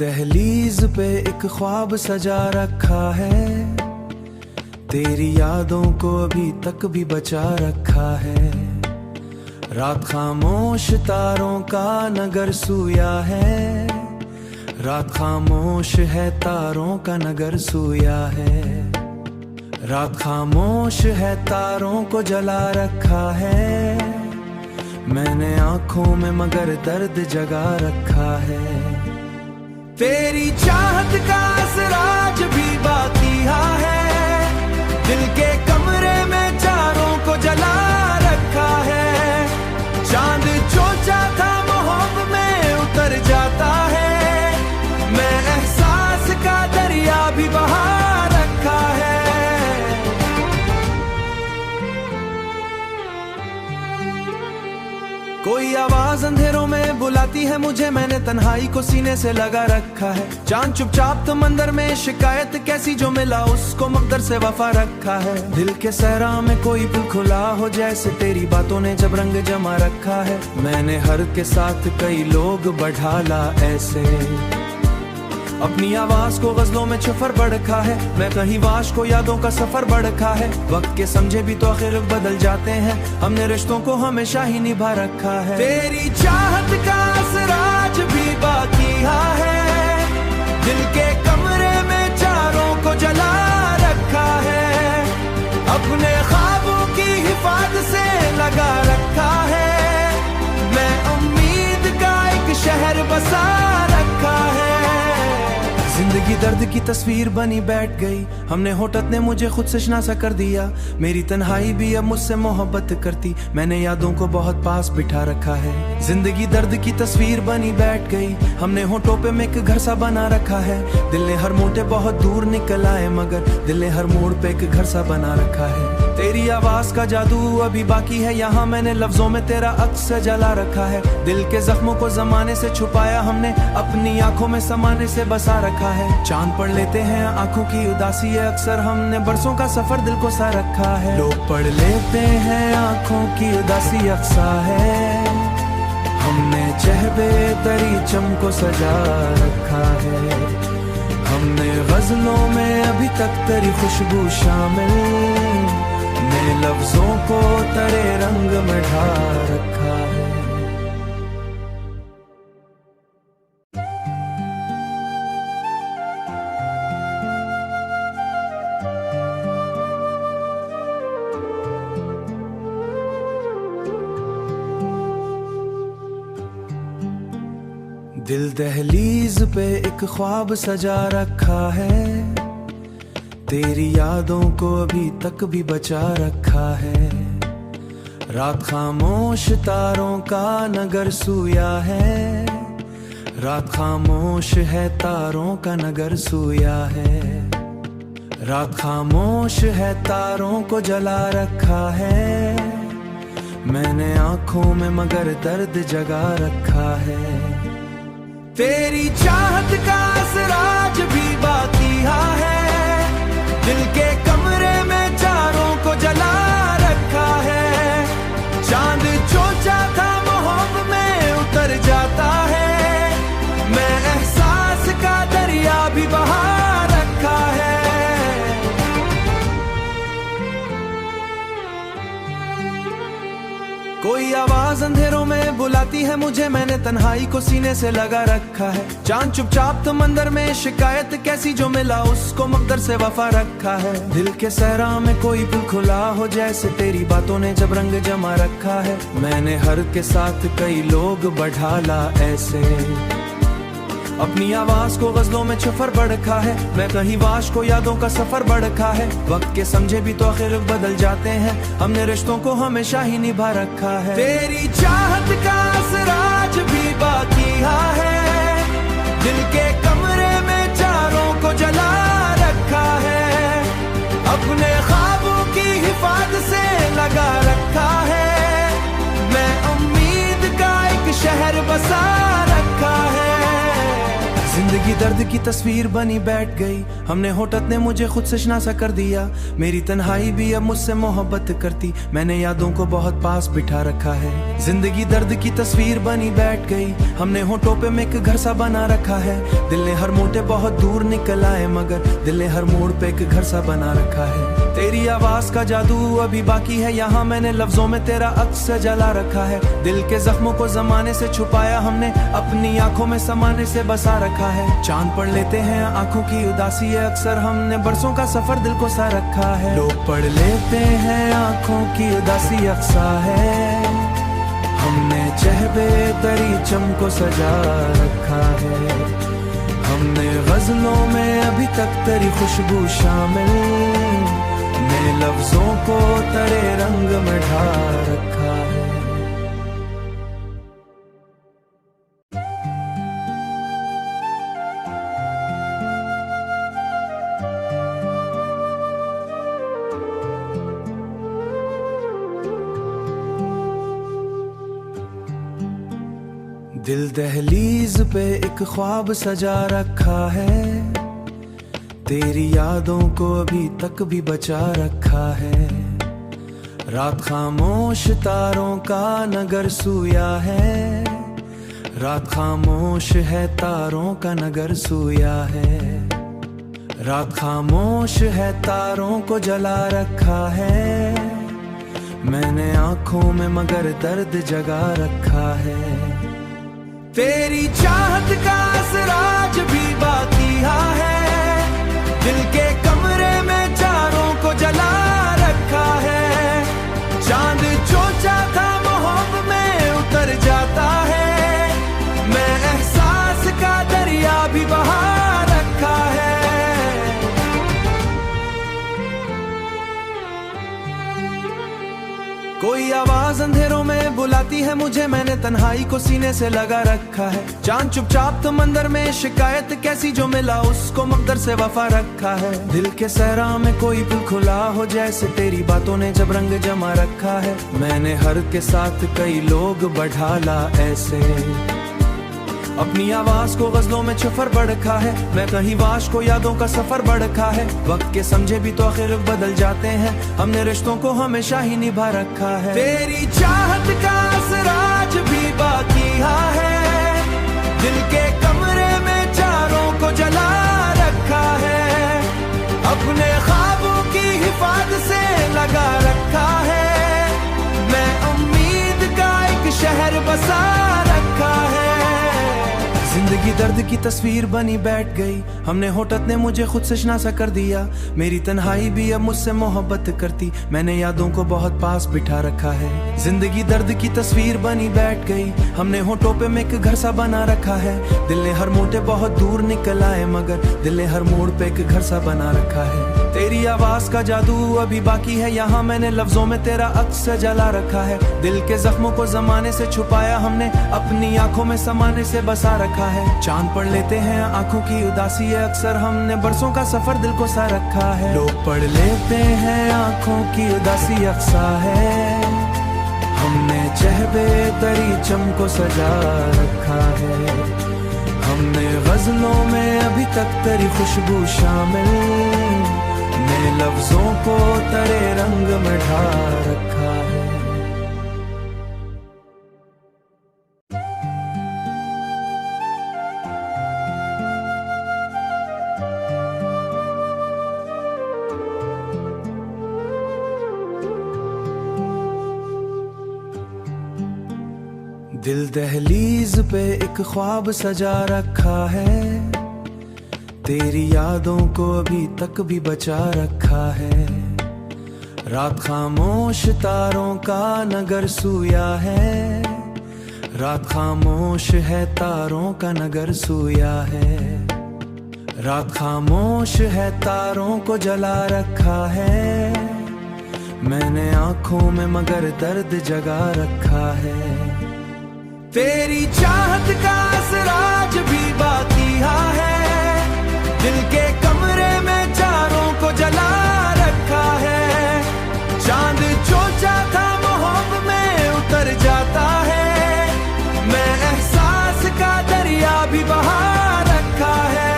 दहलीज पे एक ख्वाब सजा रखा है, तेरी यादों को अभी तक भी बचा रखा है। रात खामोश तारों का नगर सूया है, रात खामोश है तारों का नगर सूया है। रात खामोश है तारों को जला रखा है, मैंने आंखों में मगर दर्द जगा रखा है। तेरी चाहत का असराज भी बाकी है, दिल के कमरे में चारों को जला रखा है। चांद जो चाहता मोहब्बत में उतर जाता है, मैं एहसास का दरिया भी बहा रखा है। कोई आवाज अंधेरों में बुलाती है मुझे, मैंने तन्हाई को सीने से लगा रखा है। चांद चुपचाप तो मंदिर में शिकायत कैसी जो मिला उसको मकदर से वफा रखा है। दिल के सहरा में कोई पुल खुला हो, जैसे तेरी बातों ने जब रंग जमा रखा है। मैंने हर के साथ कई लोग बढ़ाला ऐसे, अपनी आवाज को गजलों में छफर बढ़ा है। मैं कहीं वाश को यादों का सफर बढ़ा है। वक्त के समझे भी तो आखिर बदल जाते हैं, हमने रिश्तों को हमेशा ही निभा रखा है। तेरी चाहत का असराज भी बाकी है, दिल के कमरे में चारों को जला रखा है। अपने ख्वाबों की हिफाजत से लगा रखा है, मैं उम्मीद का एक शहर बसा रखा है। जिंदगी दर्द की तस्वीर बनी बैठ गई, हमने होठत ने मुझे खुद से शनासा कर दिया। मेरी तन्हाई भी अब मुझसे मोहब्बत करती, मैंने यादों को बहुत पास बिठा रखा है। जिंदगी दर्द की तस्वीर बनी बैठ गई, हमने होठों पे में एक घर सा बना रखा है। दिल ने हर मोटे बहुत दूर निकल आए, मगर दिल ने हर मोड़ पे एक घर सा बना रखा है। तेरी आवाज का जादू अभी बाकी है यहाँ, मैंने लफ्जों में तेरा अक्स जला रखा है। दिल के जख्मों को जमाने से छुपाया हमने, अपनी आंखों में समाने से बसा रखा है। चांद पढ़ लेते हैं आंखों की उदासी है, अक्सर हमने बरसों का सफर दिल को सा रखा है। लोग पढ़ लेते हैं आंखों की उदासी अक्सा है, हमने चहबे तरी चम को सजा रखा है। हमने गजलों में अभी तक तेरी खुशबू शामिल, ने लफ्जों को तेरे रंग में ढा रखा है। दिल दहलीज पे एक ख्वाब सजा रखा है, तेरी यादों को अभी तक भी बचा रखा है। रात खामोश तारों का नगर सूया है, रात खामोश है तारों का नगर सूया है। रात खामोश है तारों को जला रखा है, मैंने आंखों में मगर दर्द जगा रखा है। तेरी चाहत का असराज भी बाकी है, दिल के कमरे में चारों को जला रखा है। चांद जो चाहता मोहब्बत में उतर जाता है, मैं एहसास का दरिया भी बहा रखा है। कोई आवाज अंधेरों में बुलाती है मुझे, मैंने तन्हाई को सीने से लगा रखा है। चांद चुपचाप तो मंदिर में शिकायत कैसी जो मिला उसको मकदर से वफा रखा है। दिल के सहरा में कोई पुल खुला हो, जैसे तेरी बातों ने जब रंग जमा रखा है। मैंने हर के साथ कई लोग बढ़ाला ऐसे, अपनी आवाज को गजलों में छफर बढ़ा है। मैं कहीं वाश को यादों का सफर बढ़ा है। वक्त के समझे भी तो आखिर बदल जाते हैं, हमने रिश्तों को हमेशा ही निभा रखा है। तेरी चाहत का असराज भी बाकी है, दिल के कमरे में चारों को जला रखा है। अपने ख्वाबों की हिफाजत से लगा रखा है, मैं उम्मीद का एक शहर बसा रखा है। जिंदगी दर्द की तस्वीर बनी बैठ गई, हमने होठत ने मुझे खुद से शनासा कर दिया। मेरी तन्हाई भी अब मुझसे मोहब्बत करती, मैंने यादों को बहुत पास बिठा रखा है। जिंदगी दर्द की तस्वीर बनी बैठ गई, हमने होठों पे में एक घर सा बना रखा है। दिल ने हर मोटे बहुत दूर निकल आए, मगर दिल ने हर मोड़ पे एक घर सा बना रखा है। तेरी आवाज का जादू अभी बाकी है यहाँ, मैंने लफ्जों में तेरा अक्स जला रखा है। दिल के जख्मों को जमाने से छुपाया हमने, अपनी आंखों में समाने से बसा रखा है। चांद पढ़ लेते हैं आंखों की उदासी है अक्सर, हमने बरसों का सफर दिल को सा रखा है। लोग पढ़ लेते हैं आंखों की उदासी अक्सा है, हमने चहबे तरी चम को सजा रखा है। हमने गजलों में अभी तक तेरी खुशबू शामिल, ने लफ्जों को तेरे रंग में ढा रखा है। दिल दहलीज पे एक ख्वाब सजा रखा है, तेरी यादों को अभी तक भी बचा रखा है। रात खामोश तारों का नगर सूया है, रात खामोश है तारों का नगर सूया है। रात खामोश है तारों को जला रखा है, मैंने आंखों में मगर दर्द जगा रखा है। तेरी चाहत का असराज भी बाकी है, दिल के कमरे में चारों को जला रखा है। चांद जो चाहता मोहब्बत में उतर जाता है, मैं एहसास का दरिया भी बहा रखा है। कोई आवाज अंधेरों में बुलाती है मुझे, मैंने तन्हाई को सीने से लगा रखा है। चांद चुपचाप समंदर में शिकायत कैसी जो मिला उसको मकदर से वफा रखा है। दिल के सहरा में कोई पुल खुला हो जैसे तेरी बातों ने जब रंग जमा रखा है। मैंने हर के साथ कई लोग बढ़ाला ऐसे, अपनी आवाज को गजलों में छुफर बढ़खा है। मैं कहीं वाश को यादों का सफर बढ़खा है। वक्त के समझे भी तो आखिर बदल जाते हैं, हमने रिश्तों को हमेशा ही निभा रखा है। तेरी चाहत का असराज भी बाकी है, दिल के कमरे में चारों को जला रखा है। अपने ख्वाबों की हिफाजत से लगा रखा है, मैं उम्मीद का एक शहर बसा रखा है। जिंदगी दर्द की तस्वीर बनी बैठ गई, हमने होठत ने मुझे खुद से शनासा कर दिया। मेरी तन्हाई भी अब मुझसे मोहब्बत करती, मैंने यादों को बहुत पास बिठा रखा है। जिंदगी दर्द की तस्वीर बनी बैठ गई, हमने होठों पे में एक घर सा बना रखा है। दिल ने हर मोटे बहुत दूर निकल आए, मगर दिल ने हर मोड़ पे एक घर सा बना रखा है। तेरी आवाज का जादू अभी बाकी है यहाँ, मैंने लफ्जों में तेरा अक्स जला रखा है। दिल के जख्मों को जमाने से छुपाया हमने, अपनी आंखों में समाने से बसा रखा है। चांद पढ़ लेते हैं आंखों की उदासी है अक्सर, हमने बरसों का सफर दिल को सा रखा है। लोग पढ़ लेते हैं आंखों की उदासी अक्सा है, हमने चहबे तरी चम को सजा रखा है। हमने गजलों में अभी तक तेरी खुशबू शामिल, ने लफ्जों को तेरे रंग में ढा रखा है। दिल दहलीज पे एक ख्वाब सजा रखा है, तेरी यादों को अभी तक भी बचा रखा है। रात खामोश तारों का नगर सूया है, रात खामोश है तारों का नगर सूया है। रात खामोश है तारों को जला रखा है, मैंने आंखों में मगर दर्द जगा रखा है। तेरी चाहत का असराज भी बाकी है, दिल के कमरे में चारों को जला रखा है। चांद जो चाहता मोहब्बत में उतर जाता है, मैं एहसास का दरिया भी बहा रखा है।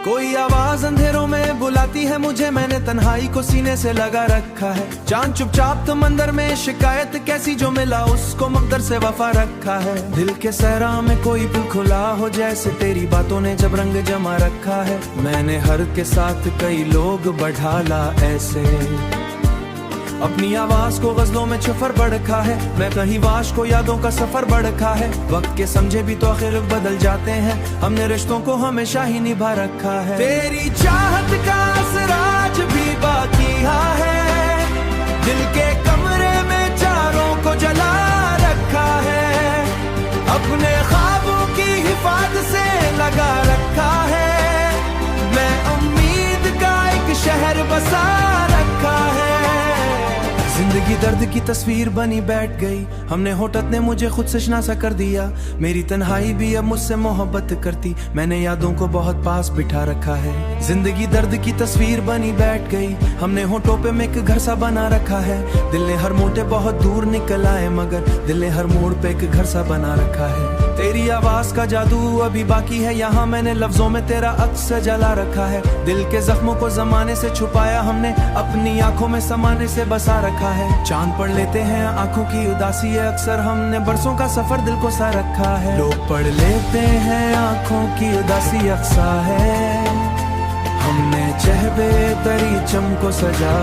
कोई आवाज अंधेरों में बुलाती है मुझे, मैंने तन्हाई को सीने से लगा रखा है। चांद चुपचाप समंदर में, शिकायत कैसी जो मिला उसको मकदर से वफा रखा है। दिल के सहरा में कोई पुल खुला हो, जैसे तेरी बातों ने जब रंग जमा रखा है। मैंने हर के साथ कई लोग बढ़ाला ऐसे, अपनी आवाज को गजलों में छफर बढ़खा है। मैं कहीं वाश को यादों का सफर बढ़खा है। वक्त के समझे भी तो आखिर बदल जाते हैं, हमने रिश्तों को हमेशा ही निभा रखा है। तेरी चाहत का असराज भी बाकी है, दिल के कमरे में चारों को जला रखा है। अपने ख्वाबों की हिफाजत से लगा रखा है, मैं उम्मीद का एक शहर बसा रखा है। जिंदगी दर्द की तस्वीर बनी बैठ गई, हमने होठत ने मुझे खुद से शनासा कर दिया। मेरी तन्हाई भी अब मुझसे मोहब्बत करती, मैंने यादों को बहुत पास बिठा रखा है। जिंदगी दर्द की तस्वीर बनी बैठ गई, हमने होठों पे में एक घर सा बना रखा है। दिल ने हर मोटे बहुत दूर निकल आए, मगर दिल ने हर मोड़ पे एक घर सा बना रखा है। तेरी आवाज का जादू अभी बाकी है यहाँ, मैंने लफ्जों में तेरा अक्स जला रखा है। दिल के जख्मों को जमाने से छुपाया हमने, अपनी आंखों में समाने से बसा रखा है। चांद पढ़ लेते हैं आंखों की उदासी है, अक्सर हमने बरसों का सफर दिल को सा रखा है। लोग पढ़ लेते हैं आंखों की उदासी अक्सा है, हमने चहबे तरी चमको सजा